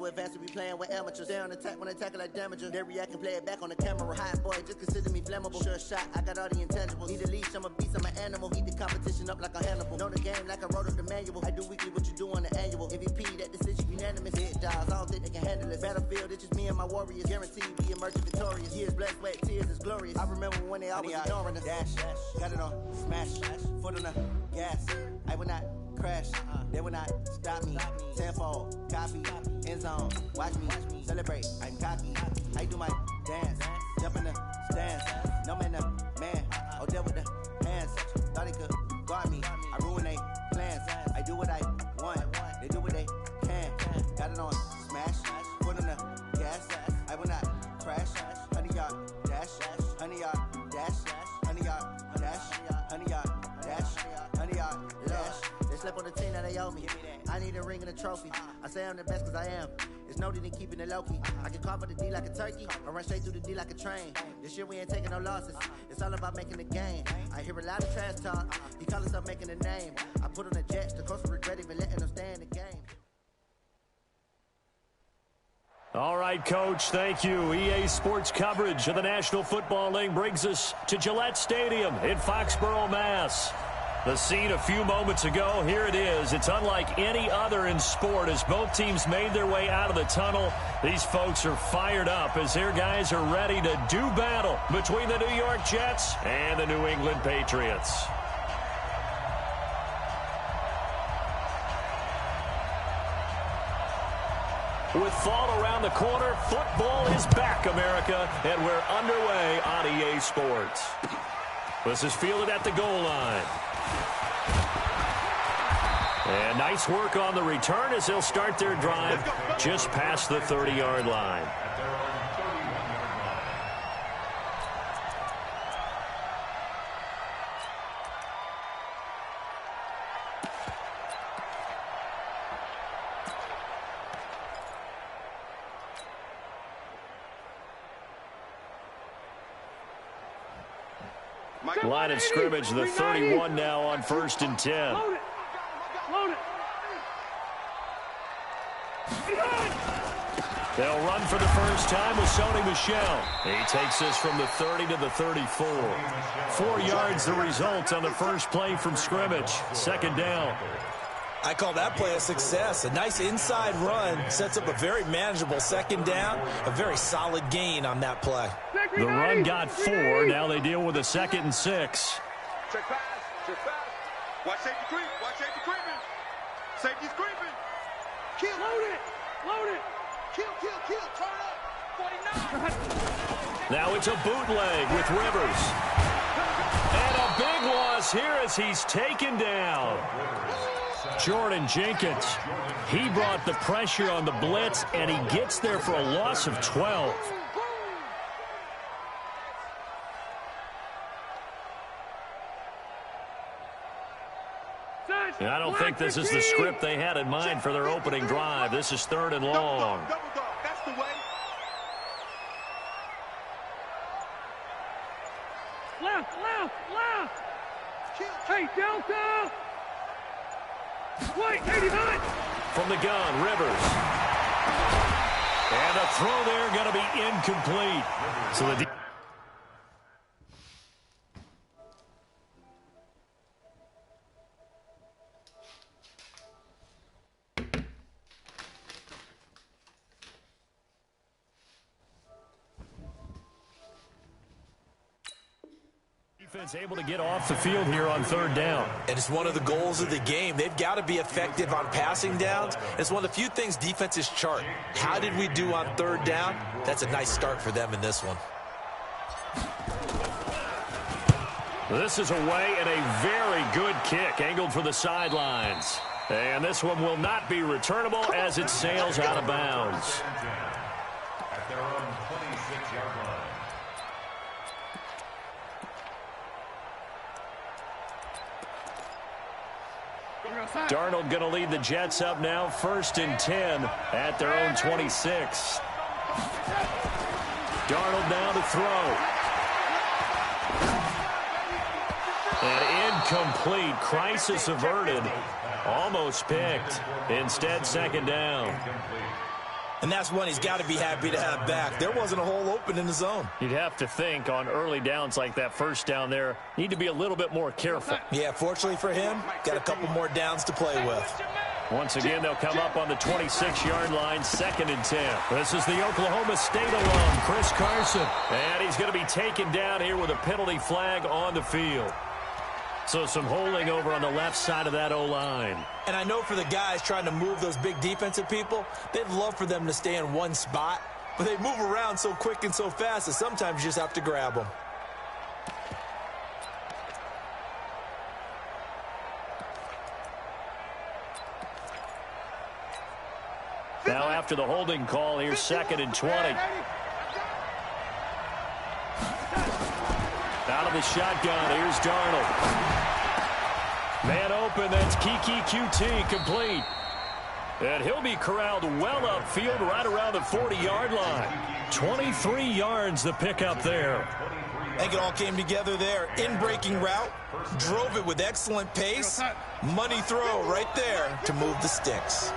too advanced to be playing with amateurs. Stay on attack when I tackle like damager. They react and play it back on the camera. Hot boy, just consider me flammable. Sure shot, I got all the intangibles. Need a leash, I'm a beast, I'm an animal. Heat the competition up like a Hannibal. Know the game like I wrote up the manual. I do weekly what you do on the annual. MVP, that decision unanimous. Hit dials, I don't think they can handle it. Battlefield, it's just me and my warriors. Guaranteed we emerging victorious. Years, blood, sweat, tears, is glorious. I remember when they always ignoring us. Dash, got it on, smash, foot on the gas. I will not crash, they will not stop me. Tenfold, copy, end zone, watch me celebrate. I'm cocky, I do my dance, jump in the stands. No man, man, oh there with the hands. Thought they could guard me, I ruin they plans. I do what I want, they do what they can. Got it on, smash, foot on the gas. I will not crash, 100-yard dash, 100-yard dash, 100-yard dash, 100-yard dash, 100-yard dash. They slept on the team that they owe me. I need a ring and a trophy. I say I'm the best cause I am. It's noted in keeping it low-key. I can carve up the D like a turkey or run straight through the D like a train. This year we ain't taking no losses. It's all about making the game. I hear a lot of trash talk. He call himself making a name. I put on the Jets. The coach will regret even letting them stay in the game. All right, Coach, thank you. EA Sports coverage of the National Football League brings us to Gillette Stadium in Foxborough, Mass. The scene a few moments ago, here it is. It's unlike any other in sport as both teams made their way out of the tunnel. These folks are fired up as their guys are ready to do battle between the New York Jets and the New England Patriots. With fall around the corner, football is back, America, and we're underway on EA Sports. This is fielded at the goal line. And nice work on the return as they'll start their drive just past the 30-yard line. Line of scrimmage, the 31 now on 1st and 10. Load it. They'll run for the first time with Sony Michel. He takes this from the 30 to the 34. 4 yards the result on the first play from scrimmage. 2nd down. I call that play a success. A nice inside run sets up a very manageable 2nd down. A very solid gain on that play. The run got 4. Now they deal with a 2nd and 6. Check pass. Watch safety creep. Creeping. Safety's creeping. Kill. Load it. Kill. Turn up. 49. Now it's a bootleg with Rivers. And a big loss here as he's taken down. Jordan Jenkins, he brought the pressure on the blitz, and he gets there for a loss of 12. I don't think this is the script they had in mind for their opening drive. This is 3rd and long. Double dog. That's the way. Left. Hey, Delta. White, 89. From the gun, Rivers. And a throw there going to be incomplete. So the defense able to get off the field here on 3rd down. And it's one of the goals of the game. They've got to be effective on passing downs. It's one of the few things defenses chart. How did we do on 3rd down? That's a nice start for them in this one. This is away and a very good kick angled for the sidelines. And this one will not be returnable as it sails out of bounds. At their own 26-yard line. Darnold going to lead the Jets up now, 1st and 10 at their own 26. Darnold now to throw. And incomplete. Crisis averted. Almost picked. Instead, 2nd down. And that's one he's got to be happy to have back. There wasn't a hole open in the zone. You'd have to think on early downs like that first down there, need to be a little bit more careful. Yeah, fortunately for him, got a couple more downs to play with. Once again, they'll come up on the 26-yard line, 2nd and 10. This is the Oklahoma State alum, Chris Carson. And he's going to be taken down here with a penalty flag on the field. So some holding over on the left side of that O-line. And I know for the guys trying to move those big defensive people, they'd love for them to stay in one spot. But they move around so quick and so fast that sometimes you just have to grab them. Now after the holding call, here's 2nd and 20. Out of the shotgun, here's Darnold. Man open, that's Kiki QT, complete. And he'll be corralled well upfield right around the 40-yard line. 23 yards the pickup there. I think it all came together there. In-breaking route, drove it with excellent pace. Money throw right there to move the sticks.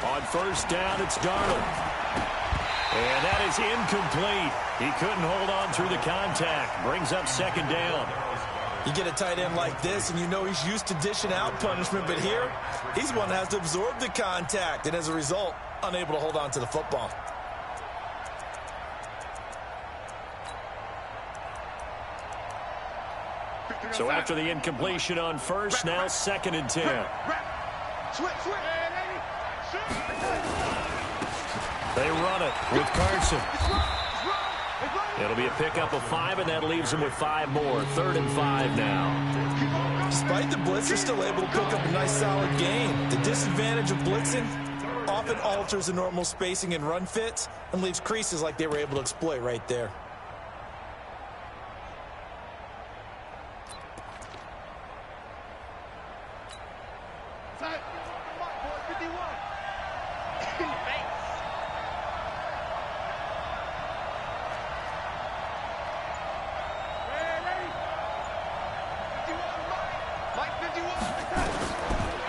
On first down, it's Darnold. And that is incomplete. He couldn't hold on through the contact. Brings up 2nd down. You get a tight end like this, and you know he's used to dishing out punishment, but here, he's one that has to absorb the contact, and as a result, unable to hold on to the football. So after the incompletion on first, now 2nd and 10. They run it with Carson. It'll be a pickup of 5, and that leaves them with 5 more. 3rd and 5 now. Despite the blitz, they're still able to pick up a nice solid gain. The disadvantage of blitzing often alters the normal spacing and run fits and leaves creases like they were able to exploit right there.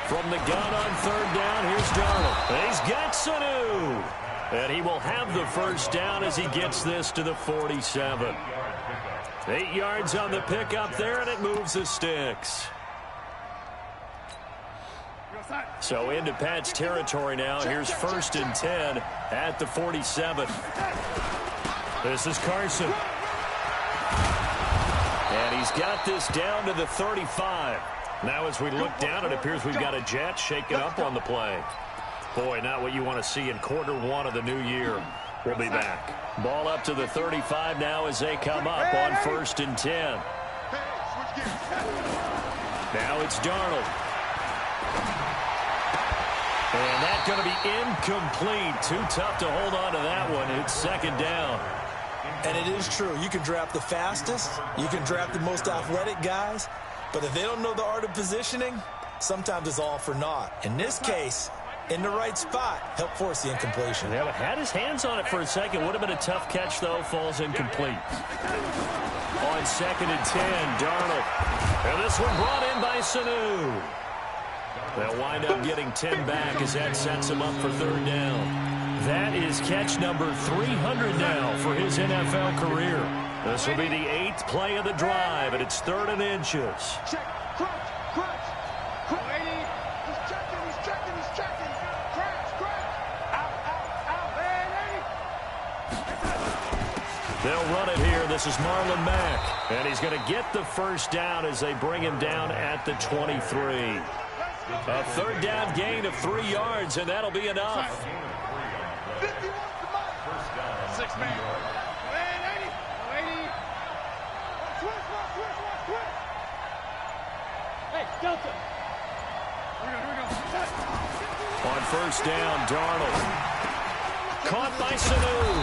From the gun on 3rd down, here's Darnold. He's got Sanu. And he will have the first down as he gets this to the 47. 8 yards on the pickup there, and it moves the sticks. So into Pats territory now. Here's 1st and 10 at the 47. This is Carson. And he's got this down to the 35. Now as we look down, it appears we've got a jet shaken up on the play. Boy, not what you want to see in Q1 of the new year. We'll be back. Ball up to the 35 now as they come up on 1st and 10. Now it's Darnold. And that's going to be incomplete. Too tough to hold on to that one. It's 2nd down. And it is true. You can draft the fastest. You can draft the most athletic guys. But if they don't know the art of positioning, sometimes it's all for naught. In this case, in the right spot, help force the incompletion. Yeah, but had his hands on it for a second. Would have been a tough catch, though. Falls incomplete. On 2nd and 10, Darnold. And this one brought in by Sanu. They'll wind up getting 10 back as that sets him up for 3rd down. That is catch number 300 now for his NFL career. This will be the 8th play of the drive, and it's 3rd and inches. Check, crunch, crunch. He's checking. Crash. Out. They'll run it here. This is Marlon Mack. And he's going to get the first down as they bring him down at the 23. A 3rd down gain of 3 yards, and that'll be enough. 6 man. Delta. Here we go. On first down, Darnold. Caught by Sanu.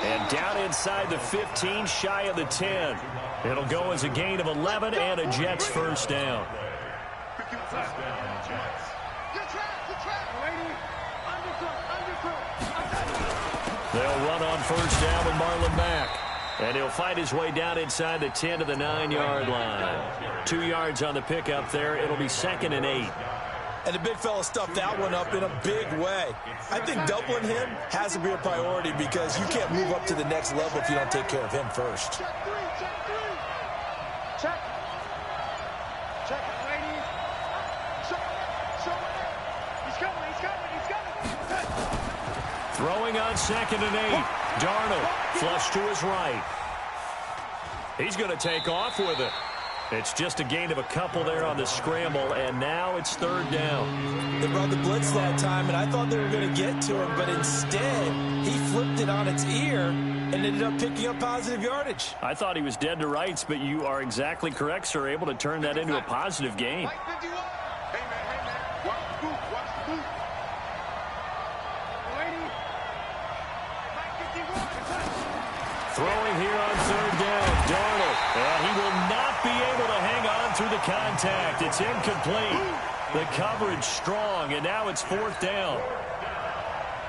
And down inside the 15, shy of the 10. It'll go as a gain of 11 and a Jets first down. They'll run on first down with Marlon Mack. And he'll fight his way down inside the 10 to the 9-yard line. 2 yards on the pickup there. It'll be 2nd and 8. And the big fella stuffed that one up in a big way. I think doubling him has to be a priority because you can't move up to the next level if you don't take care of him first. Check three, check three. Check. Check it, ladies. Show it. He's coming, he's coming, he's coming. Throwing on 2nd and 8. Darnold flush to his right. He's going to take off with it. It's just a gain of a couple there on the scramble, and now it's 3rd down. They brought the blitz that time, and I thought they were going to get to him, but instead, he flipped it on its ear and ended up picking up positive yardage. I thought he was dead to rights, but you are exactly correct, sir. Able to turn that into a positive gain. Hey, man. Watch the boot, watch the boot. Lady. Throwing here on 3rd down, Darnold. And he will not be able to hang on through the contact. It's incomplete. The coverage strong, and now it's 4th down.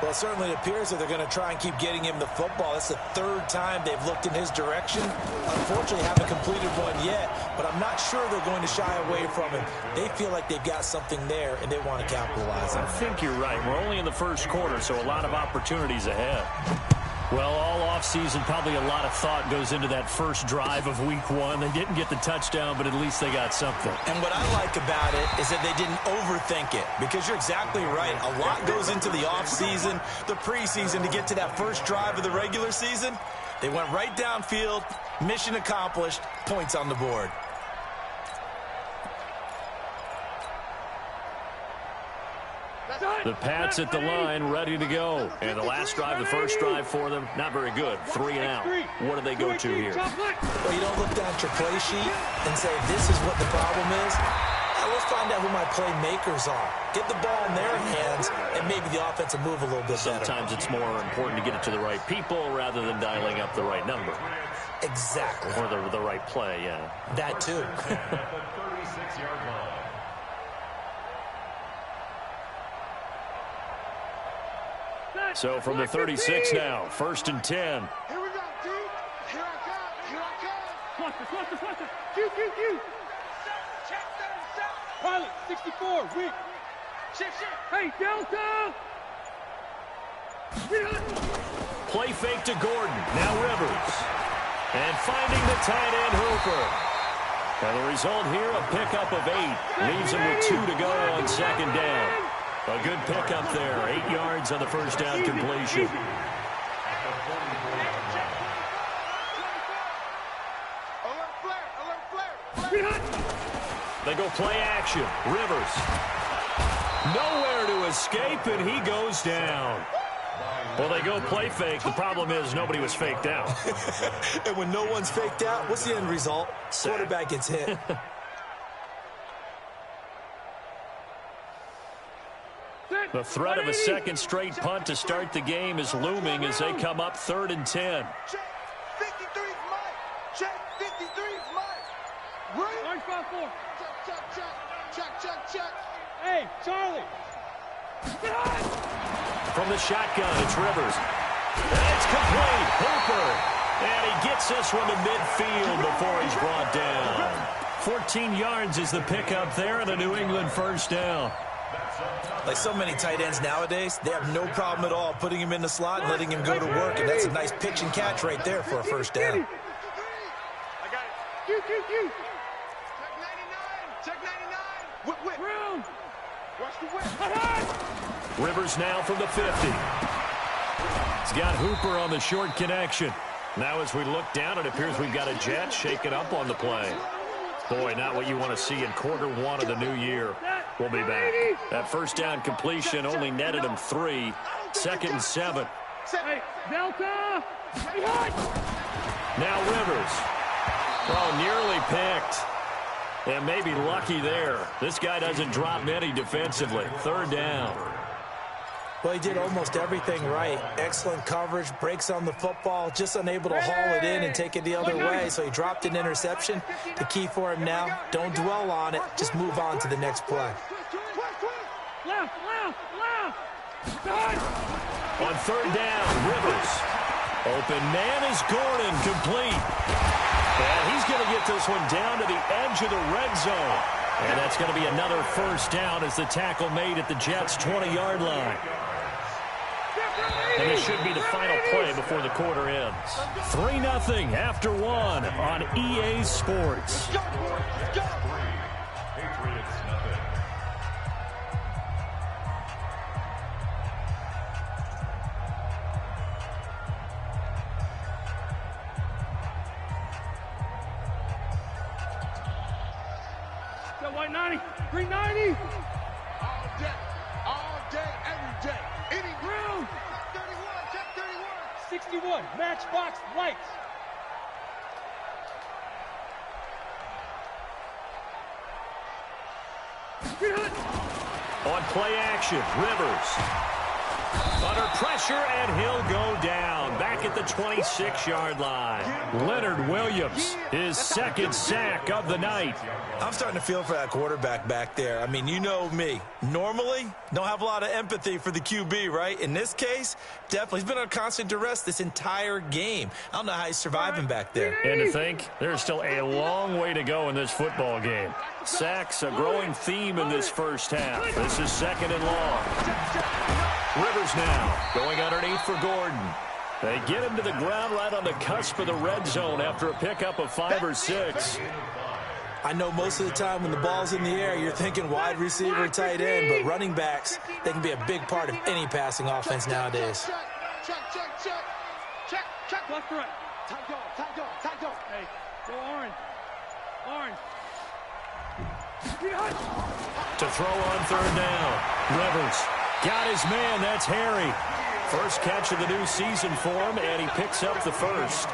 Well, it certainly appears that they're going to try and keep getting him the football. That's the 3rd time they've looked in his direction. Unfortunately, haven't completed one yet, but I'm not sure they're going to shy away from him. They feel like they've got something there, and they want to capitalize on it. I think you're right. We're only in the 1st quarter, so a lot of opportunities ahead. Well, all offseason, probably a lot of thought goes into that first drive of Week 1. They didn't get the touchdown, but at least they got something. And what I like about it is that they didn't overthink it, because you're exactly right. A lot goes into the offseason, the preseason, to get to that first drive of the regular season. They went right downfield, mission accomplished, points on the board. The Pats at the line, ready to go. And the last drive, the first drive for them, not very good. 3 and out. What do they go to here? Well, you don't look down at your play sheet and say, this is what the problem is. Let's find out who my playmakers are. Get the ball in their hands, and maybe the offense will move a little bit better. Sometimes it's more important to get it to the right people rather than dialing up the right number. Exactly. Or the right play, yeah. That too. At the 36-yard line. So from the 36 now, 1st and 10. Here we go, D. Here I come. Cluster. Q. Check 37. Pilot, 64, weak. Shift. Hey, Delta! Play fake to Gordon. Now Rivers. And finding the tight end, Hooper. And the result here, a pickup of 8. Leaves him with 2 to go on 2nd down. A good pickup there. 8 yards on the first down completion. Alert flare. They go play action. Rivers. Nowhere to escape, and he goes down. Well, they go play fake. The problem is nobody was faked out. And when no one's faked out, what's the end result? Sack. Quarterback gets hit. The threat of a second straight punt to start the game is looming as they come up 3rd and 10. Check 53 is mine. Check 53 is mine. Right? Orange 5-4. Check. Hey, Charlie. From the shotgun, it's Rivers. And it's complete. Hooper. And he gets this one to midfield before he's brought down. 14 yards is the pickup there, and a New England first down. Like so many tight ends nowadays, they have no problem at all putting him in the slot and letting him go to work. And that's a nice pitch and catch right there for a first down. I got it. Q. Check 99. Whip. Room. Watch the whip. Rivers now from the 50. He's got Hooper on the short connection. Now as we look down, it appears we've got a jet shaking up on the play. Boy, not what you want to see in quarter 1 of the new year. We'll be back. That first down completion only netted him 3. 2nd and 7. Hey, Delta. Now Rivers. Oh, nearly picked. And maybe lucky there. This guy doesn't drop many defensively. 3rd down. Well, he did almost everything right. Excellent coverage, breaks on the football, just unable to haul it in and take it the other way. So he dropped an interception. The key for him now, don't dwell on it. Just move on to the next play. Left. On 3rd down, Rivers. Open man is Gordon, complete. And he's going to get this one down to the edge of the red zone. And that's going to be another first down as the tackle made at the Jets' 20-yard line. And this should be the final play before the quarter ends. 3-0 after 1 on EA Sports. White 90, green 90. All day, every day. Any ground. Check 31. 61, matchbox lights. On play action, Rivers. Under pressure, and he'll go down. Back at the 26-yard line. Leonard Williams, his second sack of the night. I'm starting to feel for that quarterback back there. I mean, you know me. Normally, don't have a lot of empathy for the QB, right? In this case, definitely. He's been under constant duress this entire game. I don't know how he's surviving back there. And to think, there's still a long way to go in this football game. Sacks, a growing theme in this first half. This is second and long. Rivers now going underneath for Gordon. They get him to the ground right on the cusp of the red zone after a pickup of 5 or 6. I know most of the time when the ball's in the air, you're thinking wide receiver, tight end, but running backs, they can be a big part of any passing offense nowadays. Check. Left to right. Tight go. Hey, go orange. To throw on third down. Rivers got his man. That's Harry. First catch of the new season for him, and he picks up the first.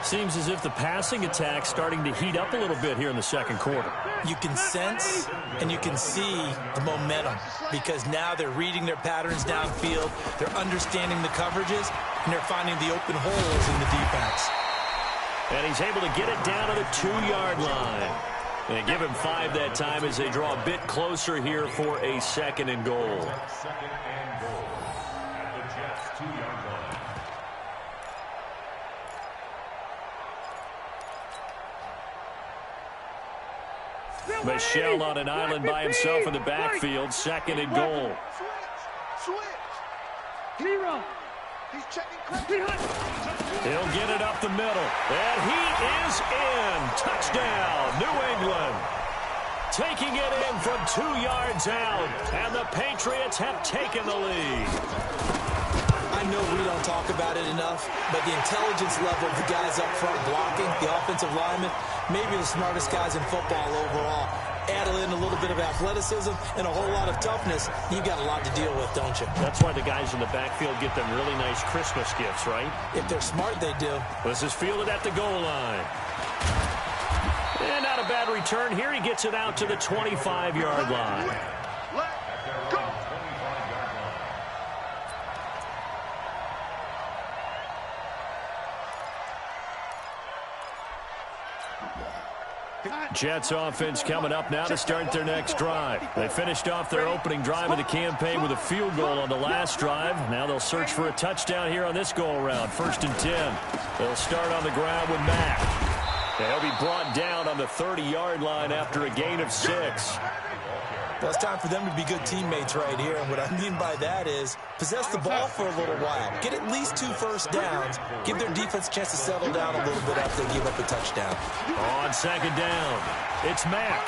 Seems as if the passing attack's starting to heat up a little bit here in the second quarter. You can sense and you can see the momentum because now they're reading their patterns downfield, they're understanding the coverages, and they're finding the open holes in the defense. And he's able to get it down to the 2-yard line. And give him 5 that time as they draw a bit closer here for a second and goal. Second and goal at the Jets' 2-yard line. Michel on an island by himself in the backfield. Second and goal. Switch. Zero. He's checking. He'll get it up the middle. And he is in. Touchdown, New England. Taking it in from 2 yards out. And the Patriots have taken the lead. I know we don't talk about it enough, but the intelligence level of the guys up front blocking, the offensive linemen, maybe the smartest guys in football overall. Add in a little bit of athleticism and a whole lot of toughness, you've got a lot to deal with, don't you? That's why the guys in the backfield get them really nice Christmas gifts, right? If they're smart, they do. This is fielded at the goal line. And not a bad return here. He gets it out to the 25-yard line. Let go. Jets offense coming up now to start their next drive. They finished off their opening drive of the campaign with a field goal on the last drive. Now they'll search for a touchdown here on this go-around. 1st and 10. They'll start on the ground with Mack. They'll be brought down on the 30-yard line after a gain of 6. Well, it's time for them to be good teammates right here. And what I mean by that is possess the ball for a little while. Get at least 2 first downs. Give their defense a chance to settle down a little bit after they give up a touchdown. On second down, it's Mack.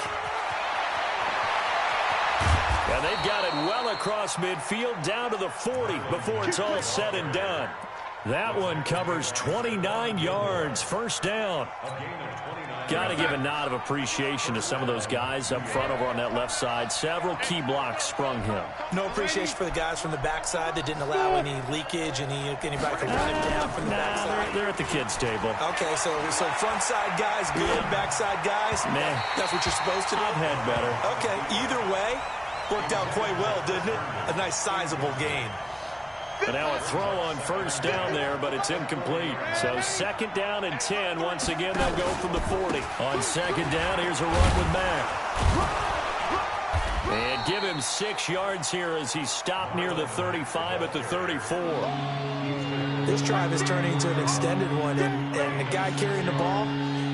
And they've got it well across midfield down to the 40 before it's all said and done. That one covers 29 yards. First down. Got to give a nod of appreciation to some of those guys up front over on that left side. Several key blocks sprung him. No appreciation for the guys from the backside that didn't allow any leakage, anybody from running down from the backside. They're at the kids' table. Okay, so front side guys good, backside guys, man, that's what you're supposed to do? I've had better. Okay, either way, worked out quite well, didn't it? A nice sizable gain. But now a throw on first down there, but it's incomplete. So second down and 10. Once again, they'll go from the 40. On second down, here's a run with Mack. And give him 6 yards here as he's stopped near the 35 at the 34. This drive is turning into an extended one, and the guy carrying the ball,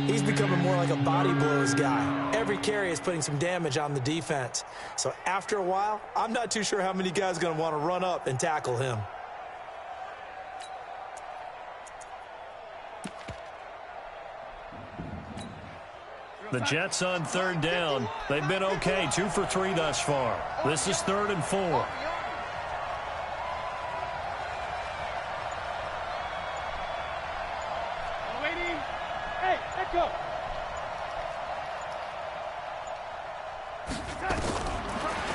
he's becoming more like a body blows guy. every carry is putting some damage on the defense. So after a while, I'm not too sure how many guys are going to want to run up and tackle him. The Jets on third down. They've been okay, 2 for 3 thus far. This is 3rd and 4. Waiting. Hey, let go.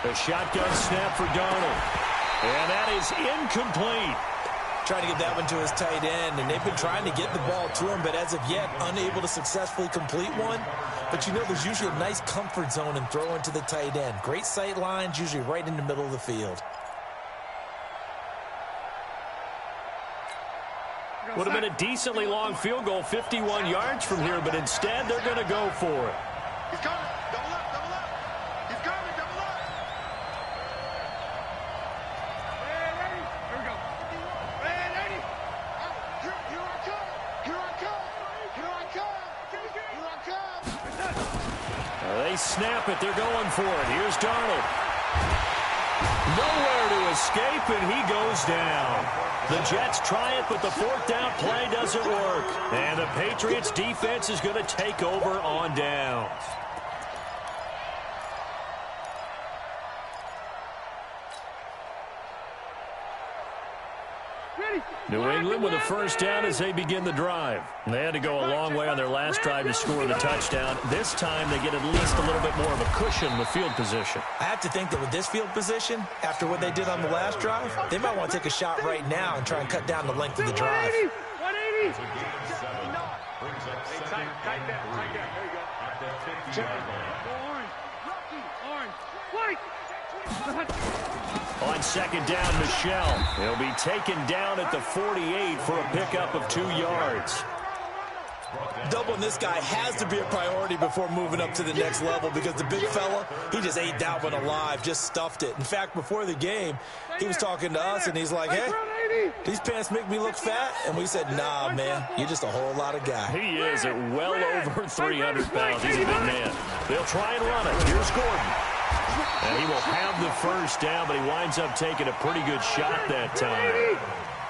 The shotgun snap for Darnold. And that is incomplete. Trying to get that one to his tight end, and they've been trying to get the ball to him, but as of yet, unable to successfully complete one. But you know there's usually a nice comfort zone in throwing to the tight end. Great sight lines, usually right in the middle of the field. Would have been a decently long field goal, 51 yards from here, but instead they're going to go for it. He's coming. Double up, double up. He's coming, double up. Hey, ready? Here we go. Hey, ready? Here I come. Here I come. Here I come. Here I come. They snap it. They're going for it. Here's Darnold. Nowhere to escape, and he goes down. The Jets try it, but the 4th down play doesn't work. And the Patriots defense is going to take over on downs. New England with a first down as they begin the drive. They had to go a long way on their last drive to score the touchdown. This time they get at least a little bit more of a cushion with field position. I have to think that with this field position, after what they did on the last drive, they might want to take a shot right now and try and cut down the length of the drive. 180. Tight down. There you go. Orange. Orange. White. On second down, Michel. He'll be taken down at the 48 for a pickup of 2 yards. Doubling this guy has to be a priority before moving up to the next level because the big fella, he just ate that one alive, just stuffed it. In fact, before the game, he was talking to us, and he's like, hey, these pants make me look fat. And we said, nah, man, you're just a whole lot of guy. He is at well over 300 pounds. He's a big man. They'll try and run it. Here's Gordon. And he will have the first down, but he winds up taking a pretty good shot that time.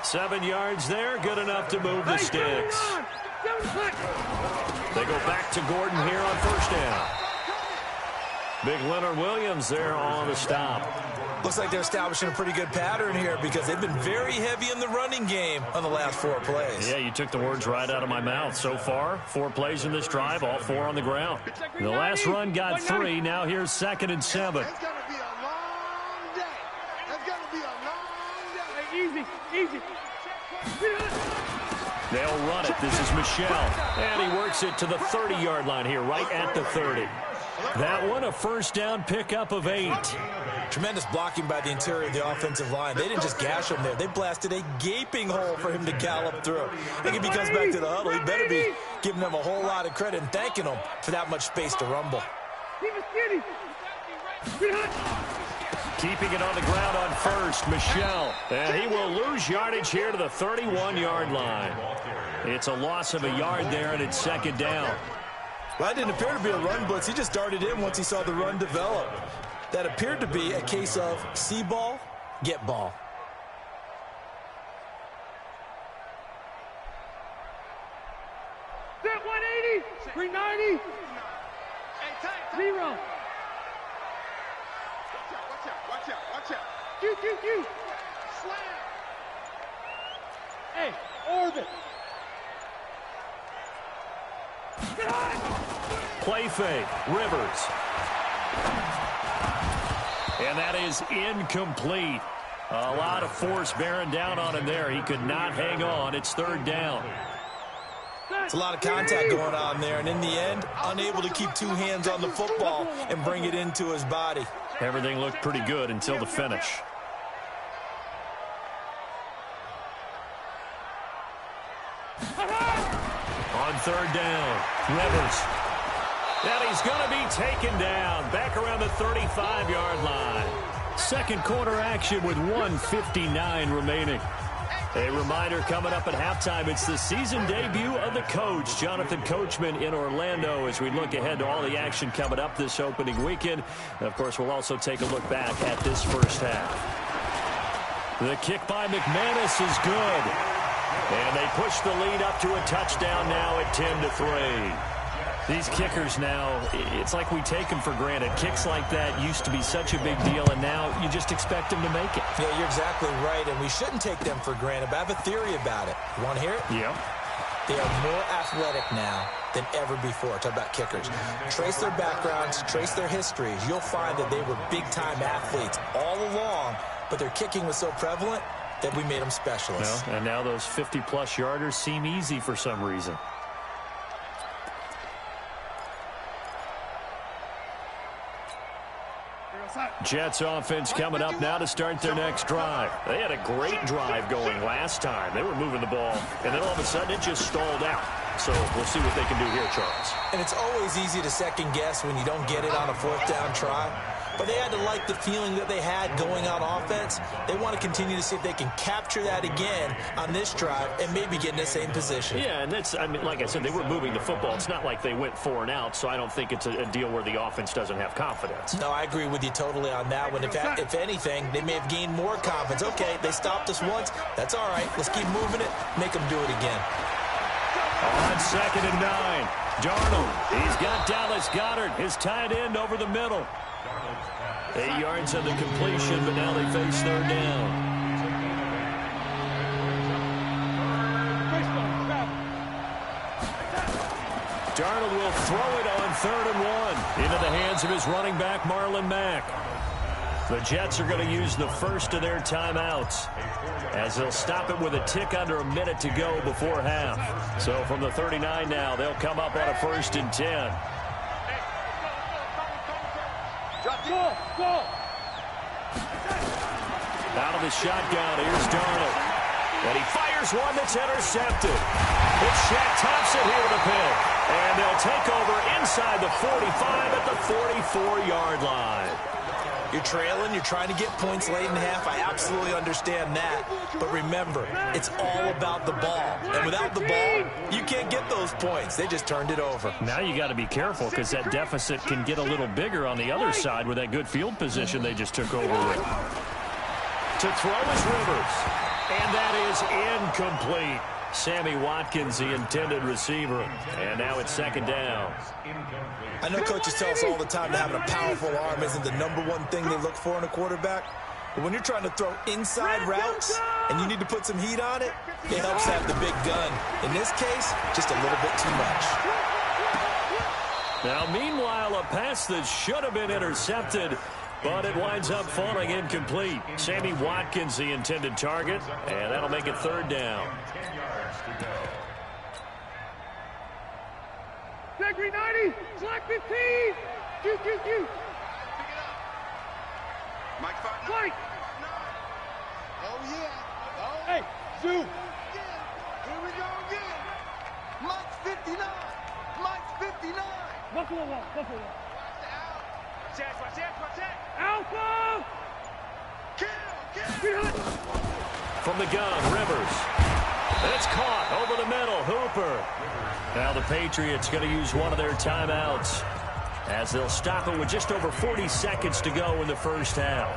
7 yards there, good enough to move the sticks. They go back to Gordon here on first down. Big Leonard Williams there on the stop. Looks like they're establishing a pretty good pattern here because they've been very heavy in the running game on the last 4 plays. Yeah, you took the words right out of my mouth. So far, 4 plays in this drive, all 4 on the ground. The last run got 3. Now here's 2nd and 7. It's going to be a long day. It's going to be a long day. Easy. They'll run it. This is Michel. And he works it to the 30-yard line here, right at the 30. That one, a first down pickup of 8. Tremendous blocking by the interior of the offensive line. They didn't just gash him there. They blasted a gaping hole for him to gallop through. I think if he comes back to the huddle, he better be giving them a whole lot of credit and thanking them for that much space to rumble. Keeping it on the ground on first, Michel. And he will lose yardage here to the 31-yard line. It's a loss of a yard there, and it's 2nd down. Well, that didn't appear to be a run blitz. He just darted in once he saw the run develop. That appeared to be a case of see ball, get ball. Set 180. 390. 0. Watch out. Q. Slam. Hey, orbit. Play fake, Rivers. And that is incomplete. A lot of force bearing down on him there. He could not hang on. It's 3rd down. It's a lot of contact going on there, and in the end, unable to keep 2 hands on the football and bring it into his body. Everything looked pretty good until the finish. On 3rd down, Rivers. And he's going to be taken down back around the 35-yard line. Second quarter action with 1:59 remaining. A reminder coming up at halftime, it's the season debut of the coach, Jonathan Coachman, in Orlando, as we look ahead to all the action coming up this opening weekend. And of course, we'll also take a look back at this first half. The kick by McManus is good. And they push the lead up to a touchdown now at 10-3. These kickers now, it's like we take them for granted. Kicks like that used to be such a big deal, and now you just expect them to make it. Yeah, you're exactly right, and we shouldn't take them for granted, but I have a theory about it. You want to hear it? Yeah. They are more athletic now than ever before. Talk about kickers. Trace their backgrounds, trace their histories. You'll find that they were big-time athletes all along, but their kicking was so prevalent that we made them specialists. Well, and now those 50-plus yarders seem easy for some reason. Jets offense coming up now to start their next drive. They had a great drive going last time. They were moving the ball, and then all of a sudden it just stalled out. So we'll see what they can do here, Charles. And it's always easy to second guess when you don't get it on a fourth down try. But they had to like the feeling that they had going on offense. They want to continue to see if they can capture that again on this drive and maybe get in the same position. Yeah, and that's, I mean, like I said, they were moving the football. It's not like they went 4 and out, so I don't think it's a deal where the offense doesn't have confidence. No, I agree with you totally on that one. If anything, they may have gained more confidence. Okay, they stopped us once. That's all right. Let's keep moving it. Make them do it again. On 2nd and 9, Darnold. He's got Dallas Goedert, his tight end, over the middle. 8 yards on the completion, but now they face 3rd down. Darnold will throw it on 3rd and 1 into the hands of his running back, Marlon Mack. The Jets are going to use the first of their timeouts, as they'll stop it with a tick under a minute to go before half. So from the 39 now, they'll come up on a 1st and 10. Out of the shotgun, here's Darnold. And he fires one that's intercepted. It's Shaq Thompson here with a pick. And they'll take over inside the 45 at the 44-yard line. You're trailing, you're trying to get points late in half. I absolutely understand that. But remember, it's all about the ball. And without the ball, you can't get those points. They just turned it over. Now you got to be careful, because that deficit can get a little bigger on the other side with that good field position they just took over with. To throw is Rivers. And that is incomplete. Sammy Watkins, the intended receiver. And now it's 2nd down. I know coaches tell us all the time that having a powerful arm isn't the #1 thing they look for in a quarterback. But when you're trying to throw inside routes and you need to put some heat on it, it helps have the big gun. In this case, just a little bit too much. Now, meanwhile, a pass that should have been intercepted, but it winds up falling incomplete. Sammy Watkins, the intended target, and that'll make it 3rd down. Gregory 90, slack 15. Q. Mike 5. Mike. Oh, yeah. Oh. Hey, Zoo. Here we go again. Mike's 59. Mike's 59. Buffalo wall. Watch that. Alpha. Kill. From the gun, Rivers. And it's caught over the middle. Hooper. Now the Patriots going to use one of their timeouts, as they'll stop it with just over 40 seconds to go in the first half.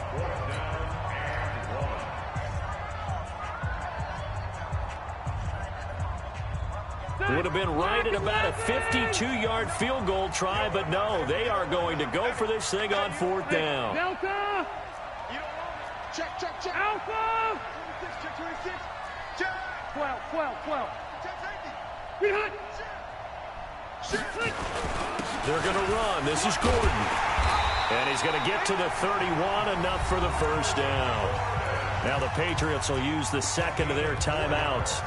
Would have been right at about a 52-yard field goal try, but no, they are going to go for this thing on 4th down. Delta. Check. Alpha. 26, check 26. Check. 12. Check safety. Behind. They're going to run. This is Gordon. And he's going to get to the 31, enough for the 1st down. Now the Patriots will use the 2nd of their timeouts,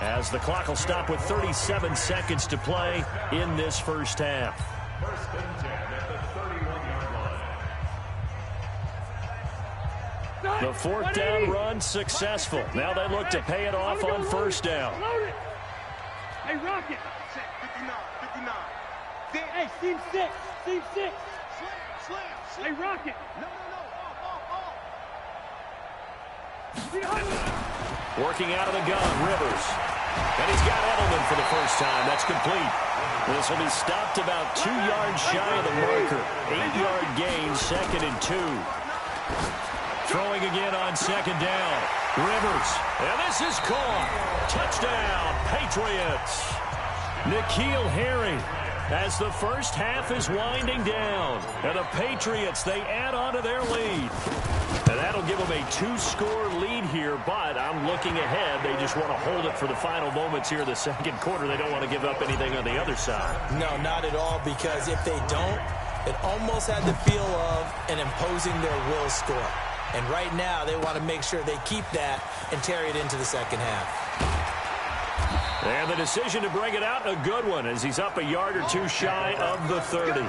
as the clock will stop with 37 seconds to play in this first half. 1st and 10 at the 31-yard line. The 4th down run successful. Now they look to pay it off on 1st down. Load it. Hey, Rocket. 59. Hey, Steve 6. Slam. Hey, Rocket. No. Behind. Working out of the gun, Rivers. And he's got Edelman for the first time. That's complete. This will be stopped about 2 yards shy of the marker. 8-yard gain, 2nd and 2. Throwing again on 2nd down. Rivers. And this is caught. Touchdown, Patriots. N'Keal Harry as the first half is winding down. And the Patriots, they add on to their lead. And that'll give them a 2-score lead here, but I'm looking ahead. They just want to hold it for the final moments here in the second quarter. They don't want to give up anything on the other side. No, not at all, because if they don't, it almost had the feel of an imposing their will score. And right now, they want to make sure they keep that and carry it into the second half. And the decision to bring it out, a good one, as he's up a yard or two shy of the 30.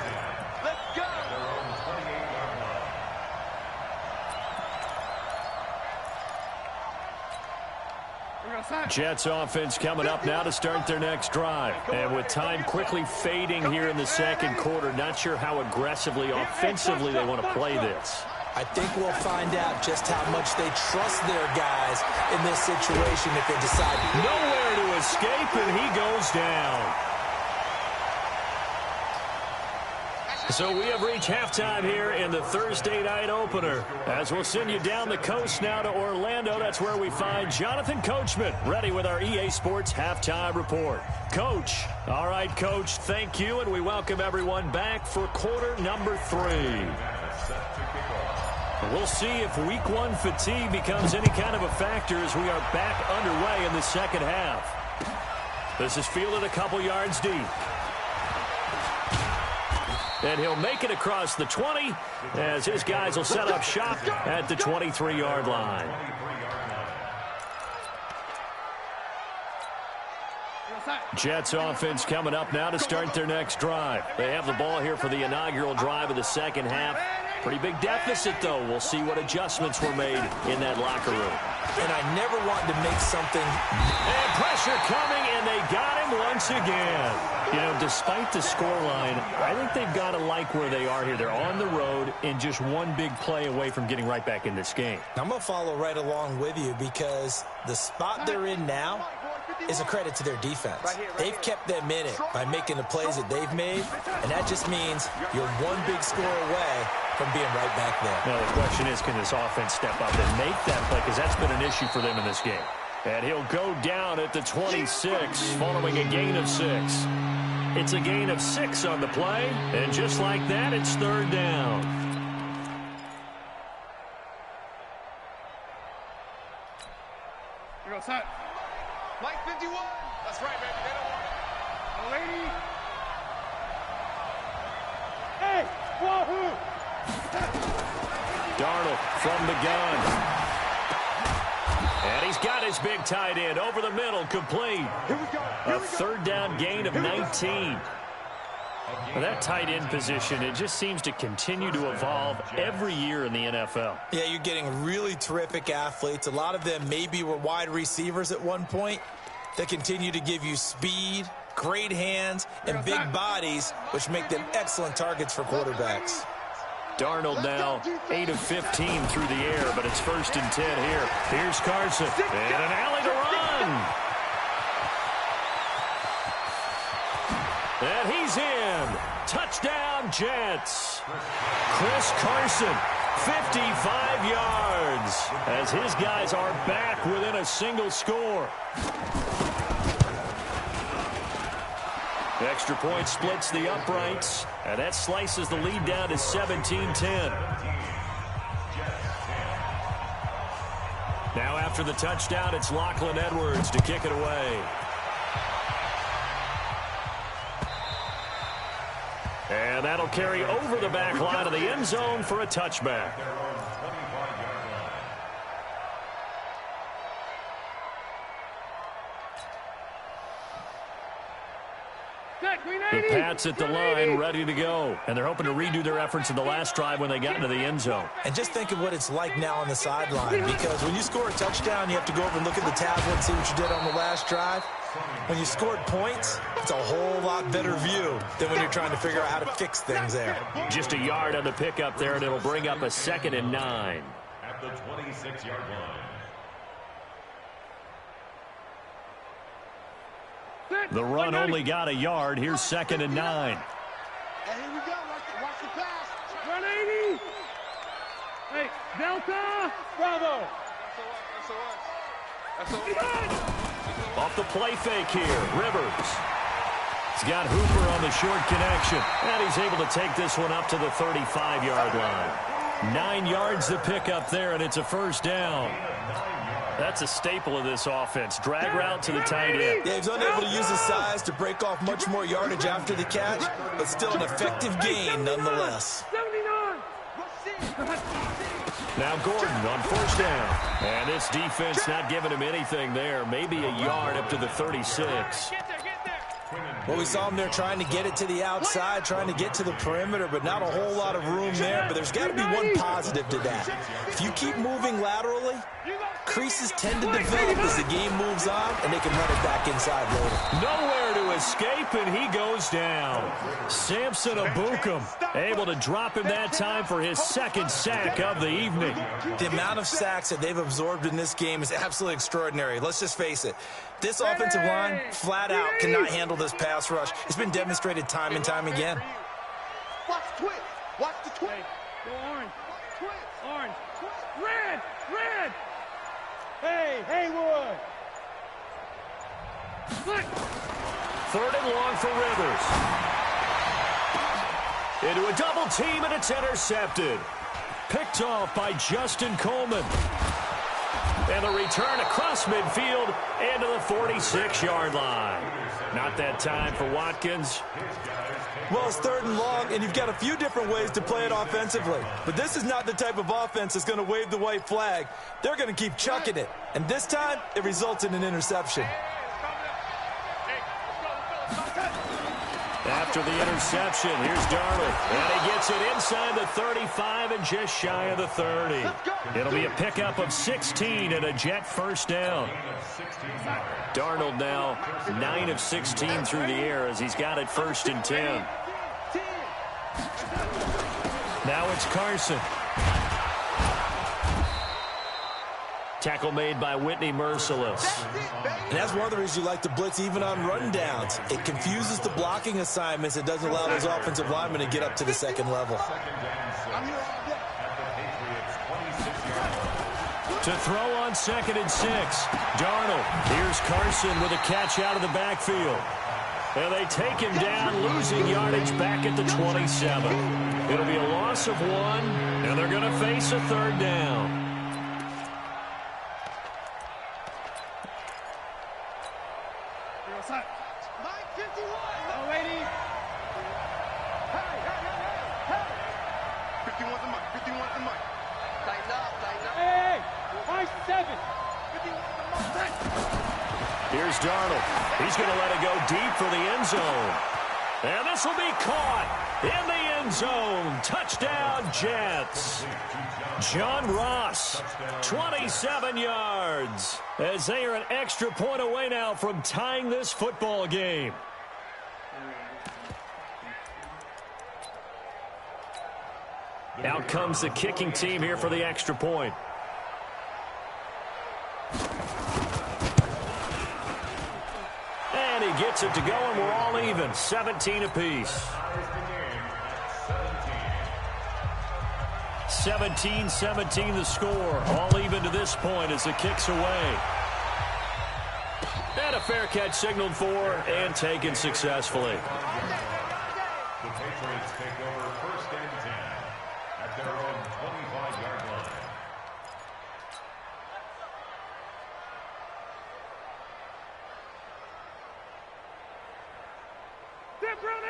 Jets offense coming up now to start their next drive. And with time quickly fading here in the second quarter, not sure how aggressively, offensively they want to play this. I think we'll find out just how much they trust their guys in this situation if they decide. Nowhere to escape, and he goes down. So we have reached halftime here in the Thursday night opener. As we'll send you down the coast now to Orlando, that's where we find Jonathan Coachman, ready with our EA Sports halftime report. Coach. All right, Coach, thank you, and we welcome everyone back for quarter number 3. We'll see if week 1 fatigue becomes any kind of a factor as we are back underway in the second half. This is fielded a couple yards deep. And he'll make it across the 20 as his guys will set up shop at the 23-yard line. Jets offense coming up now to start their next drive. They have the ball here for the inaugural drive of the second half. Pretty big deficit, though. We'll see what adjustments were made in that locker room. And I never want to make something. And pressure coming, and they got him once again. You know, despite the scoreline, I think they've got to like where they are here. They're on the road and just one big play away from getting right back in this game. I'm going to follow right along with you because the spot they're in now is a credit to their defense. They've kept them in it by making the plays that they've made, and that just means you're one big score away from being right back there. Now, the question is, can this offense step up and make that play? Because that's been an issue for them in this game. And he'll go down at the 26 following a gain of 6. It's a gain of 6 on the play, and just like that, it's third down. Here goes set. Mike 51. That's right, baby. They don't want it. Lady. Hey, wahoo! Darnold from the gun. And he's got his big tight end over the middle, complete. A third down gain of 19. Well, that tight end position, it just seems to continue to evolve every year in the NFL. Yeah, you're getting really terrific athletes. A lot of them maybe were wide receivers at one point. They continue to give you speed, great hands, and big bodies, which make them excellent targets for quarterbacks. Darnold now 8 of 15 through the air, but it's 1st and 10 here. Here's Carson, and an alley to run. And he's in. Touchdown, Jets. Chris Carson, 55 yards, as his guys are back within a single score. The extra point splits the uprights, and that slices the lead down to 17-10. Now after the touchdown, it's Lachlan Edwards to kick it away. And that'll carry over the back line of the end zone for a touchback. The Pats at the line, ready to go. And they're hoping to redo their efforts in the last drive when they got into the end zone. And just think of what it's like now on the sideline, because when you score a touchdown, you have to go over and look at the tablet and see what you did on the last drive. When you scored points, it's a whole lot better view than when you're trying to figure out how to fix things there. Just a yard on the pickup there, and it'll bring up a 2nd and 9. At the 26-yard line. The run only got a yard. Here's 2nd and 9. And here we go. Watch the pass. 180. Hey, Delta. Bravo. Off the play fake here, Rivers. He's got Hooper on the short connection, and he's able to take this one up to the 35-yard line. 9 yards to pick up there, and it's a first down. That's a staple of this offense. Drag route to the tight end. Yeah, he's unable to use his size to break off much more yardage after the catch, but still an effective gain nonetheless. 79. Now Gordon on first down. And this defense not giving him anything there. Maybe a yard up to the 36. Well, we saw him there trying to get it to the outside, trying to get to the perimeter, but not a whole lot of room there. But there's got to be one positive to that. If you keep moving laterally, creases tend to develop as the game moves on, and they can run it back inside later. Nowhere to escape, and he goes down. Samson Abukum able to drop him that time for his 2nd sack of the evening. The amount of sacks that they've absorbed in this game is absolutely extraordinary. Let's just face it. This offensive line, flat out, cannot handle this pass rush. It's been demonstrated time and time again. Watch the twist. Watch the twist. Go orange. Orange. Red. Red. Hey, Haywood. 3rd and long for Rivers. Into a double team, and it's intercepted. Picked off by Justin Coleman. And the return across midfield into the 46-yard line. Not that time for Watkins. Well, it's 3rd and long, and you've got a few different ways to play it offensively. But this is not the type of offense that's going to wave the white flag. They're going to keep chucking it. And this time, it results in an interception. After the interception, here's Darnold. And he gets it inside the 35 and just shy of the 30. It'll be a pickup of 16 and a Jet first down. Darnold now 9 of 16 through the air as he's got it 1st and 10. Now it's Carson. Tackle made by Whitney Merciless. And that's one of the reasons you like to blitz even on run downs. It confuses the blocking assignments. It doesn't allow those offensive linemen to get up to the 2nd level. To throw on 2nd and 6. Darnold. Here's Carson with a catch out of the backfield. And they take him down, losing yardage back at the 27. It'll be a loss of 1, and they're going to face a 3rd down. Here's Darnold. He's going to let it go deep for the end zone. And this will be caught in the end zone. Touchdown, Jets. John Ross, 27 yards, as they are an extra point away now from tying this football game. Out comes the kicking team here for the extra point. And he gets it to go, and we're all even. 17 apiece. 17-17 the score. All even to this point as it kicks away. And a fair catch signaled for and taken successfully. The Patriots take over 1st and 10 at their own 25-yard line.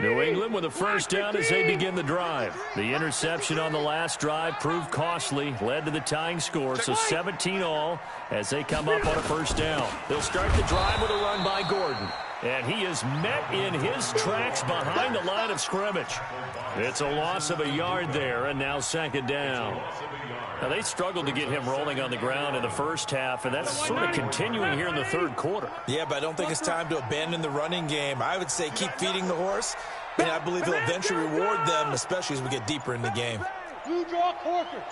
New England with a first down as they begin the drive. The interception on the last drive proved costly, led to the tying score, so 17 all as they come up on a first down. They'll start the drive with a run by Gordon. And he is met in his tracks behind the line of scrimmage. It's a loss of a yard there, and now 2nd down. Now, they struggled to get him rolling on the ground in the first half, and that's sort of continuing here in the 3rd quarter. Yeah, but I don't think it's time to abandon the running game. I would say keep feeding the horse, and I believe he'll eventually reward them, especially as we get deeper in the game. You draw Corker.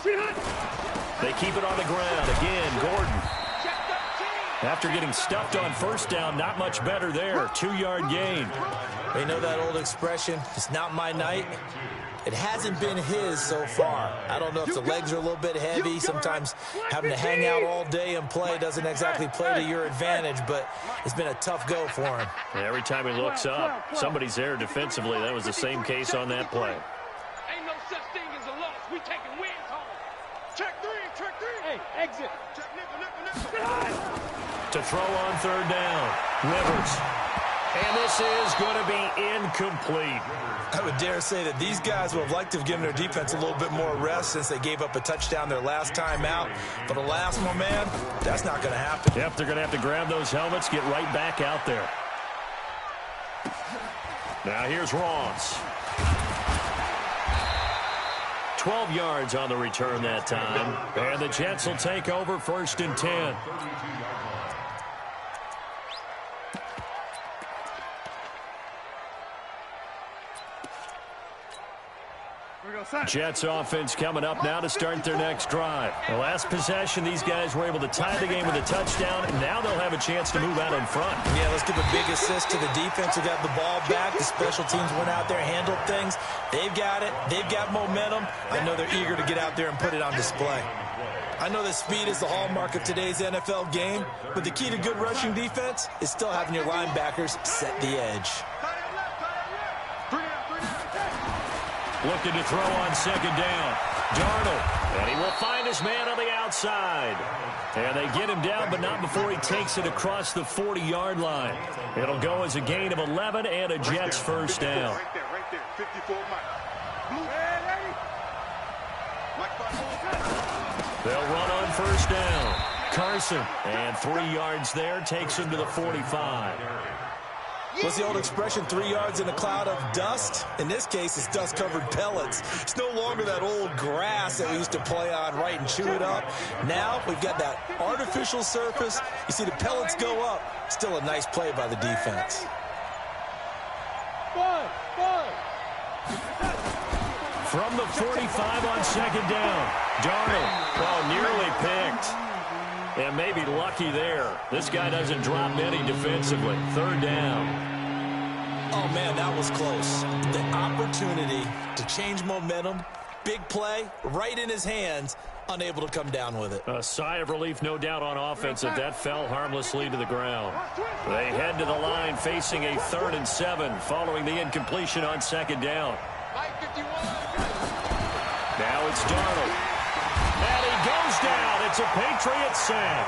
They keep it on the ground. Again, Gordon. After getting stuffed on first down, not much better there. 2-yard gain. They know that old expression, it's not my night. It hasn't been his so far. I don't know if the legs are a little bit heavy. Sometimes having to hang out all day and play doesn't exactly play to your advantage, but it's been a tough go for him. Every time he looks up, somebody's there defensively. That was the same case on that play. Ain't no such thing as a loss. We taking wins home. Check three. Hey, exit. Check nickel. To throw on third down, Rivers. And this is going to be incomplete. I would dare say that these guys would have liked to have given their defense a little bit more rest since they gave up a touchdown their last time out. But alas, my man, that's not going to happen. Yep, they're going to have to grab those helmets, get right back out there. Now here's Ross. 12 yards on the return that time. And the Jets will take over 1st and 10. Jets offense coming up now to start their next drive. The last possession, these guys were able to tie the game with a touchdown, and now they'll have a chance to move out in front. Yeah, let's give a big assist to the defense who got the ball back. The special teams went out there, handled things. They've got it. They've got momentum. I know they're eager to get out there and put it on display. I know that speed is the hallmark of today's NFL game, but the key to good rushing defense is still having your linebackers set the edge. Looking to throw on second down. Darnold, and he will find his man on the outside. And they get him down, but not before he takes it across the 40-yard line. It'll go as a gain of 11 and a Jets first down. Right there, 54 They'll run on first down. Carson, and 3 yards there, takes him to the 45. What's the old expression, 3 yards in a cloud of dust? In this case, it's dust-covered pellets. It's no longer that old grass that we used to play on, right, and chew it up. Now we've got that artificial surface. You see the pellets go up. Still a nice play by the defense. From the 45 on second down. Darnold, nearly picked. And maybe lucky there. This guy doesn't drop many defensively. Third down. Oh, man, that was close. The opportunity to change momentum, big play, right in his hands, unable to come down with it. A sigh of relief, no doubt, on offense if that fell harmlessly to the ground. They head to the line facing a 3rd and 7 following the incompletion on second down. Now it's Darnold. And he goes down. It's a Patriot sack.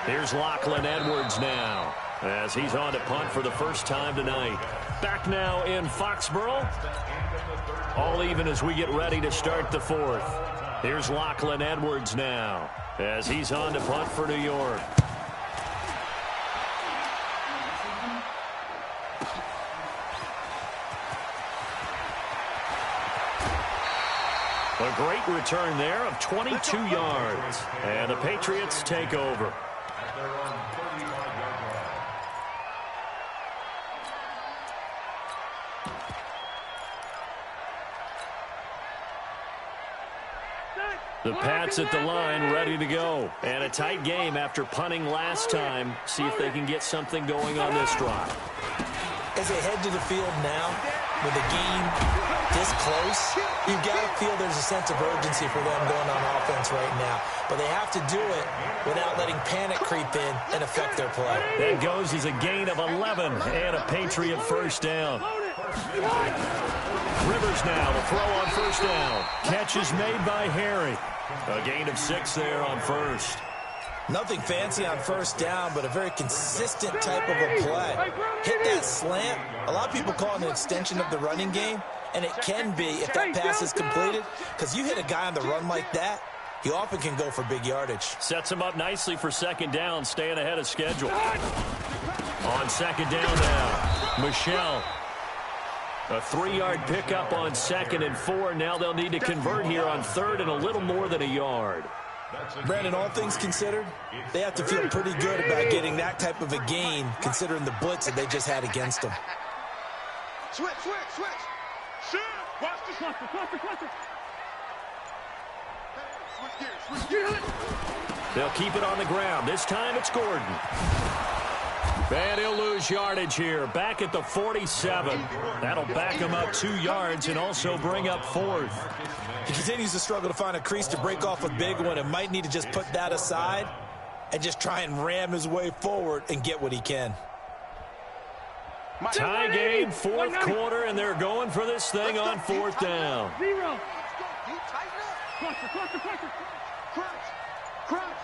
Here's Lachlan Edwards now as he's on to punt for the first time tonight. Back now in Foxborough. All even as we get ready to start the 4th. Here's Lachlan Edwards now as he's on to punt for New York. A great return there of 22 yards. And the Patriots take over. The Pats at the line, ready to go. And a tight game after punting last time. See if they can get something going on this drive. As they head to the field now, with the game this close, you've got to feel there's a sense of urgency for them going on offense right now. But they have to do it without letting panic creep in and affect their play. That goes as a gain of 11 and a Patriot first down. Rivers now to throw on first down. Catch is made by Harry. A gain of 6 there on first. Nothing fancy on first down, but a very consistent type of a play. Hit that slant. A lot of people call it an extension of the running game, and it can be if that pass is completed, because you hit a guy on the run like that, he often can go for big yardage. Sets him up nicely for second down, staying ahead of schedule. On second down now, Michelle. A 3-yard pickup on 2nd and 4. Now they'll need to convert here on 3rd and a little more than a yard. Brandon, all things considered, they have to feel pretty good about getting that type of a gain, considering the blitz that they just had against them. Switch. Shoot. Watch the cluster. They'll keep it on the ground. This time it's Gordon. And he'll lose yardage here. Back at the 47. That'll back him up 2 yards and also bring up 4th. He continues to struggle to find a crease to break off a big one and might need to just put that aside and just try and ram his way forward and get what he can. Tie game, 4th quarter, and they're going for this thing on 4th down. 0. Cluster. Crunch.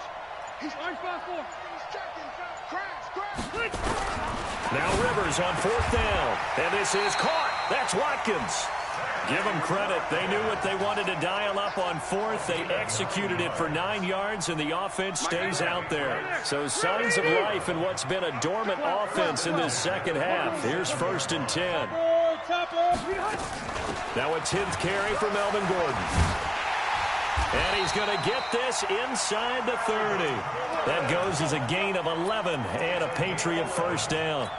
He's 5-4. Now Rivers on 4th down. And this is caught. That's Watkins. Give them credit. They knew what they wanted to dial up on 4th. They executed it for 9 yards, and the offense stays out there. So signs of life in what's been a dormant offense in this second half. Here's 1st and 10. Now a 10th carry for Melvin Gordon. And he's going to get this inside the 30. That goes as a gain of 11 and a Patriot 1st down.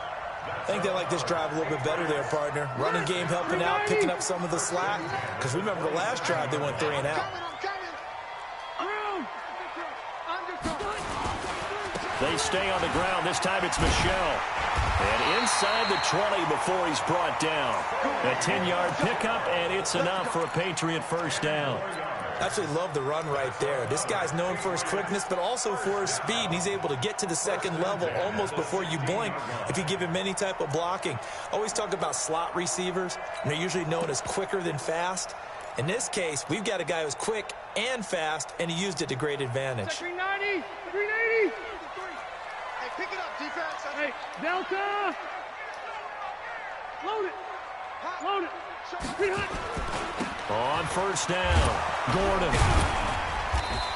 I think they like this drive a little bit better there, partner. Running game helping out, picking up some of the slack. Because remember the last drive, they went 3 and out. They stay on the ground. This time it's Michel. And inside the 20 before he's brought down. A 10-yard pickup, and it's enough for a Patriot 1st down. Absolutely love the run right there. This guy's known for his quickness, but also for his speed. And he's able to get to the second level almost before you blink if you give him any type of blocking. Always talk about slot receivers, and they're usually known as quicker than fast. In this case, we've got a guy who's quick and fast, and he used it to great advantage. 390. 380. Hey, pick it up, defense. Hey, Delta. Load it. 300. On 1st down, Gordon.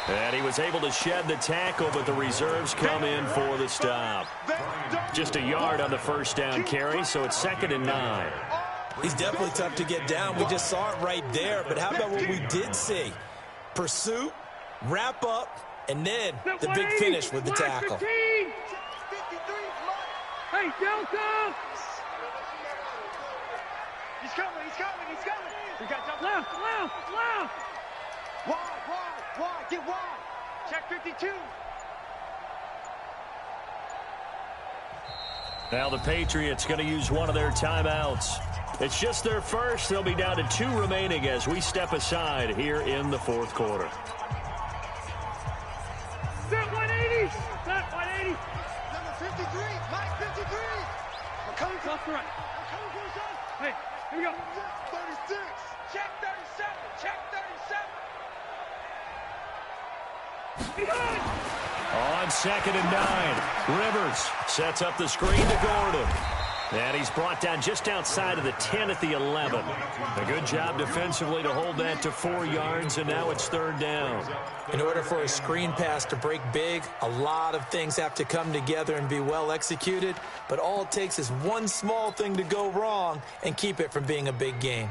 And he was able to shed the tackle, but the reserves come in for the stop. Just a yard on the 1st down carry, so it's 2nd and 9. He's definitely tough to get down. We just saw it right there, but how about what we did see? Pursuit, wrap up, and then the big finish with the tackle. Hey, Delta! He's coming. We got jump left. Wide, get wide. Check 52. Now the Patriots going to use one of their timeouts. It's just their first. They'll be down to 2 remaining as we step aside here in the 4th quarter. Set 180. Number 53. Mike 53. I'm coming to the right. Hey, here we go. 36. Check 37. On 2nd and 9, Rivers sets up the screen to Gordon. And he's brought down just outside of the 10 at the 11. A good job defensively to hold that to 4 yards, and now it's 3rd down. In order for a screen pass to break big, a lot of things have to come together and be well executed. But all it takes is one small thing to go wrong and keep it from being a big game.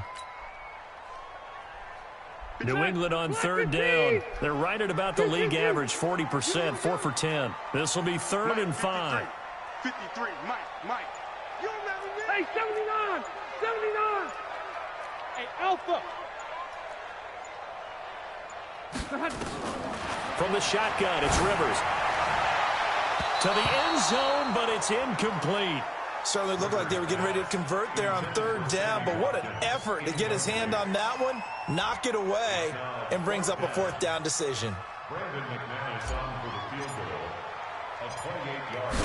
New England on 3rd down. They're right at about the league average, 40%, 4 for 10. This will be 3rd and 5. 53, Mike. You remember me? Hey, 79. Hey, Alpha. From the shotgun, it's Rivers. To the end zone, but it's incomplete. Certainly looked like they were getting ready to convert there on 3rd down, but what an effort to get his hand on that one, knock it away, and brings up a 4th down decision. Brandon McManus on for the field goal of 28 yards.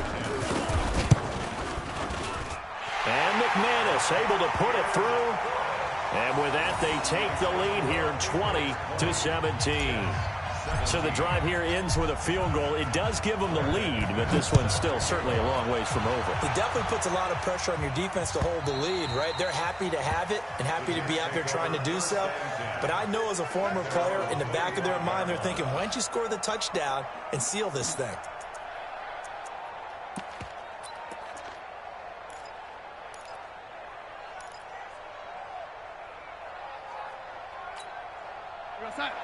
And McManus able to put it through. And with that, they take the lead here, 20-17. So the drive here ends with a field goal. It does give them the lead, but this one's still certainly a long ways from over. It definitely puts a lot of pressure on your defense to hold the lead, right? They're happy to have it and happy to be out there trying to do so. But I know as a former player, in the back of their mind, they're thinking, why don't you score the touchdown and seal this thing?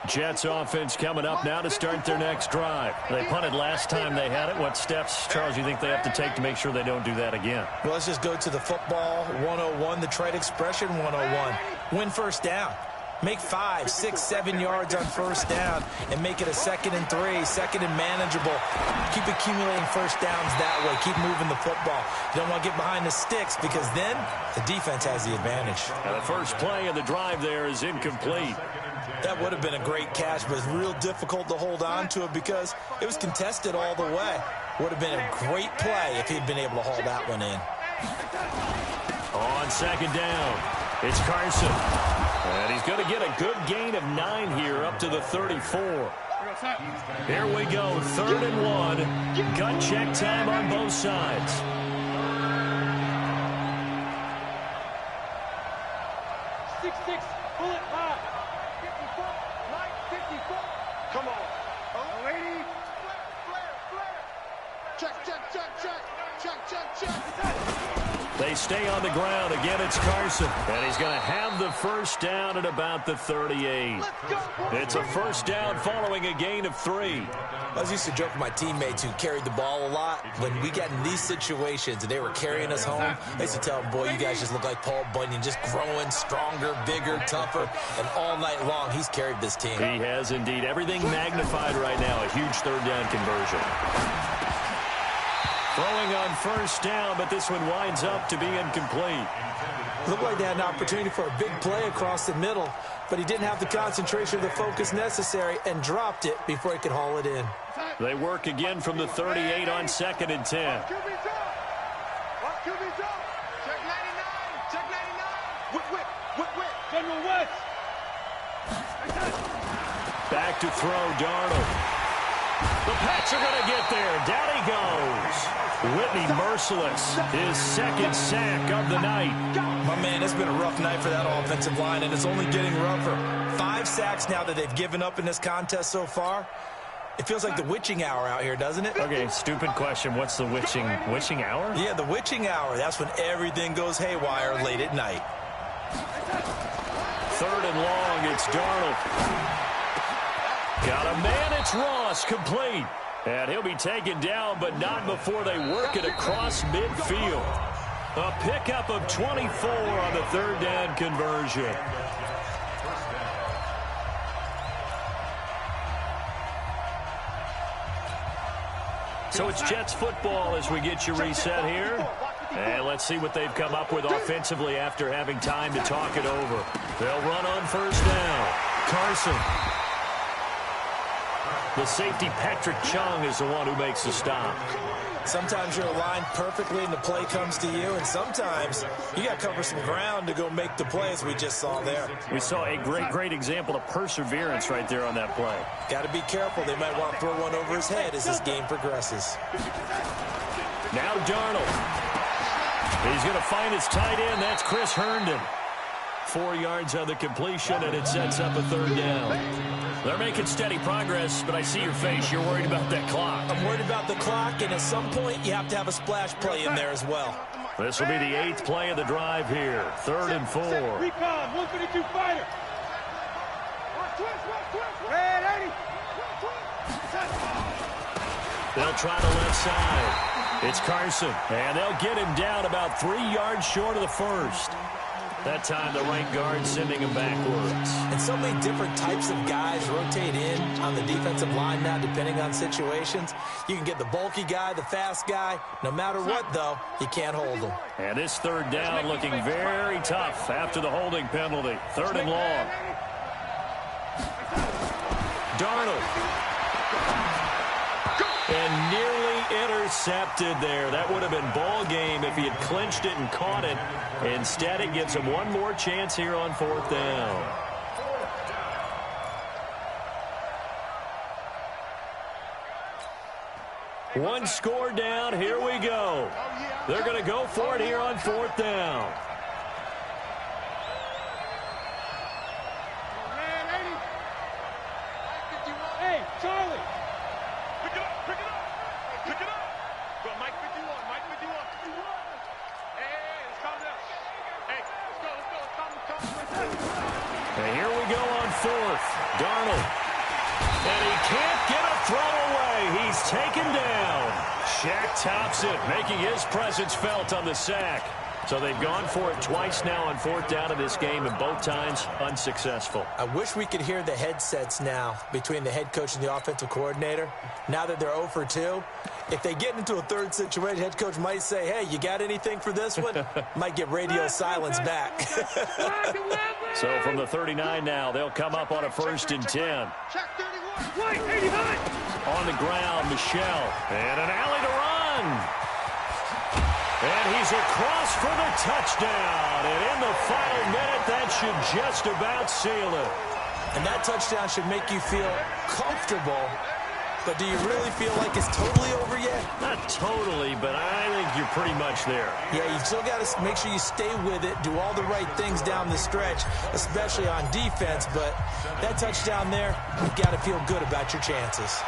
Jets offense coming up now to start their next drive. They punted last time they had it. What steps, Charles, you think they have to take to make sure they don't do that again? Well, let's just go to the football 101, the trade expression 101. Win 1st down. Make 5, 6, 7 yards on first down and make it a 2nd and 3, 2nd and manageable. Keep accumulating first downs that way. Keep moving the football. You don't want to get behind the sticks because then the defense has the advantage. And the first play of the drive there is incomplete. That would have been a great catch, but it's real difficult to hold on to it because it was contested all the way. Would have been a great play if he'd been able to haul that one in. On 2nd down, it's Carson. And he's going to get a good gain of 9 here up to the 34. Here we go, 3rd and 1. Gut check time on both sides. 6-6, pull it high. 54, right, 54. Come on. Oh, lady. Flare. Check. They stay on the ground. Again, it's Carson. And he's going to have the first down at about the 38. It's a first down following a gain of 3. I was used to joke with my teammates who carried the ball a lot. When we got in these situations and they were carrying us home, I used to tell them, boy, you guys just look like Paul Bunyan, just growing stronger, bigger, tougher. And all night long, he's carried this team. He has indeed. Everything magnified right now. A huge 3rd down conversion. Throwing on first down, but this one winds up to be incomplete. Looked like they had an opportunity for a big play across the middle, but he didn't have the concentration or the focus necessary and dropped it before he could haul it in. They work again from the 38 on 2nd and 10. Check 99. Check 99. Whip. General West. Back to throw, Darnold. The Pats are going to get there. Down he goes. Whitney merciless. His 2nd sack of the night. My man, it's been a rough night for that offensive line, and it's only getting rougher. 5 sacks now that they've given up in this contest so far. It feels like the witching hour out here, doesn't it? Okay, stupid question. What's the witching hour? Yeah, the witching hour. That's when everything goes haywire late at night. 3rd and long. It's Darnold. Got a man. It's Ross. Complete. And he'll be taken down, but not before they work it across midfield. A pickup of 24 on the 3rd down conversion. So it's Jets football as we get you reset here. And let's see what they've come up with offensively after having time to talk it over. They'll run on first down. Carson. The safety, Patrick Chung, is the one who makes the stop. Sometimes you're aligned perfectly and the play comes to you, and sometimes you got to cover some ground to go make the play, as we just saw there. We saw a great example of perseverance right there on that play. Got to be careful. They might want to throw one over his head as this game progresses. Now Darnold. He's going to find his tight end. That's Chris Herndon. 4 yards on the completion, and it sets up a 3rd down. They're making steady progress, but I see your face. You're worried about that clock. I'm worried about the clock, and at some point, you have to have a splash play in there as well. This will be the 8th play of the drive here. 3rd and 4. Recon, 152 fighter. Red 80. They'll try the left side. It's Carson, and they'll get him down about 3 yards short of the first. That time, the right guard sending him backwards. And so many different types of guys rotate in on the defensive line now, depending on situations. You can get the bulky guy, the fast guy. No matter what, though, you can't hold them. And this 3rd down looking very tough after the holding penalty. 3rd and long. Darnold. And nearly intercepted there. That would have been ball game if he had clinched it and caught it. Instead, it gives him one more chance here on 4th down. One score down. Here we go. They're going to go for it here on 4th down. Hey, Charlie. Pick it up. Go, Mike 51. Hey, let's calm down. Hey, let's go. And here we go on 4th. Darnold. And he can't get a throw away. He's taken down. Shaq tops it, making his presence felt on the sack. So they've gone for it twice now on 4th down in this game, and both times unsuccessful. I wish we could hear the headsets now between the head coach and the offensive coordinator. Now that they're 0 for 2, if they get into a third situation, head coach might say, hey, you got anything for this one? Might get radio silence back. So from the 39 now, they'll come up on a 1st and 10. On the ground, Michelle. And an alley to run. And he's across for the touchdown. And in the final minute, that should just about seal it. And that touchdown should make you feel comfortable. But do you really feel like it's totally over yet? Not totally, but I think you're pretty much there. Yeah, you've still got to make sure you stay with it, do all the right things down the stretch, especially on defense. But that touchdown there, you've got to feel good about your chances.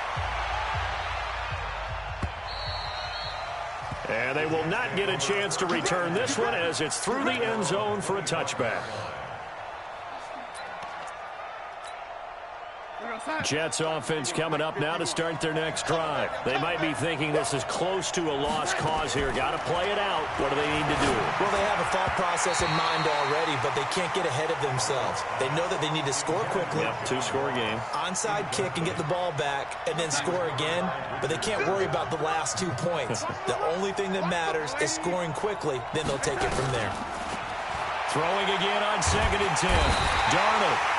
And they will not get a chance to return this one as it's through the end zone for a touchback. Jets offense coming up now to start their next drive. They might be thinking this is close to a lost cause here. Got to play it out. What do they need to do? Well, they have a thought process in mind already, but they can't get ahead of themselves. They know that they need to score quickly. Yep, 2-score game. Onside kick and get the ball back and then score again, but they can't worry about the last 2 points. The only thing that matters is scoring quickly, then they'll take it from there. Throwing again on 2nd and 10. Darnold.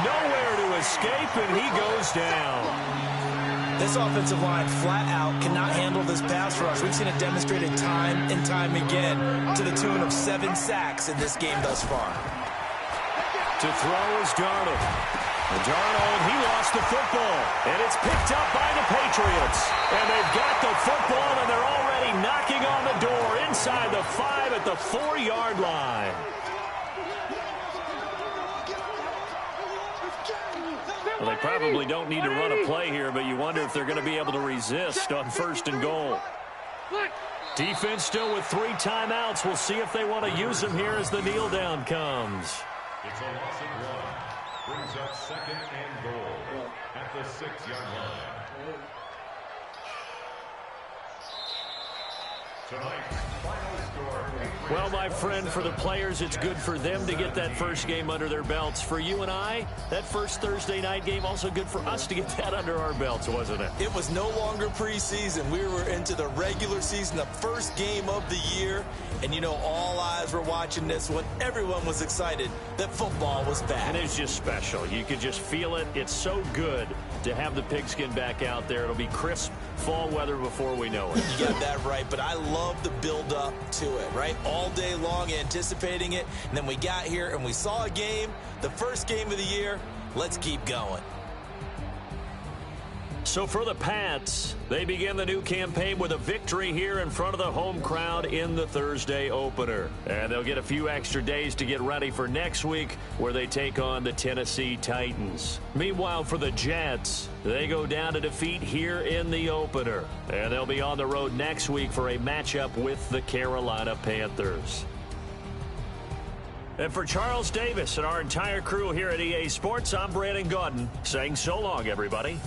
Nowhere to escape, and he goes down. This offensive line flat out cannot handle this pass rush. We've seen it demonstrated time and time again to the tune of 7 sacks in this game thus far. To throw is Darnold. Darnold, he lost the football, and it's picked up by the Patriots. And they've got the football, and they're already knocking on the door inside the 5 at the 4-yard line. Well, they probably don't need to run a play here, but you wonder if they're going to be able to resist on 1st and goal. Defense still with 3 timeouts. We'll see if they want to use them here as the kneel down comes. It's a loss of 1. Brings up 2nd and goal at the 6-yard line. Tonight's final score. Well, my friend, for the players, it's good for them to get that first game under their belts. For you and I, that first Thursday night game, also good for us to get that under our belts, wasn't it? It was no longer preseason. We were into the regular season, the first game of the year. And, you know, all eyes were watching this one. Everyone was excited that football was back. And it's just special. You could just feel it. It's so good to have the pigskin back out there. It'll be crisp fall weather before we know it. You got that right, but I love the build-up to it, right? All day long anticipating it, and then we got here and we saw a game, the first game of the year. Let's keep going. So for the Pats, they begin the new campaign with a victory here in front of the home crowd in the Thursday opener. And they'll get a few extra days to get ready for next week where they take on the Tennessee Titans. Meanwhile, for the Jets, they go down to defeat here in the opener. And they'll be on the road next week for a matchup with the Carolina Panthers. And for Charles Davis and our entire crew here at EA Sports, I'm Brandon Gaudin saying so long, everybody.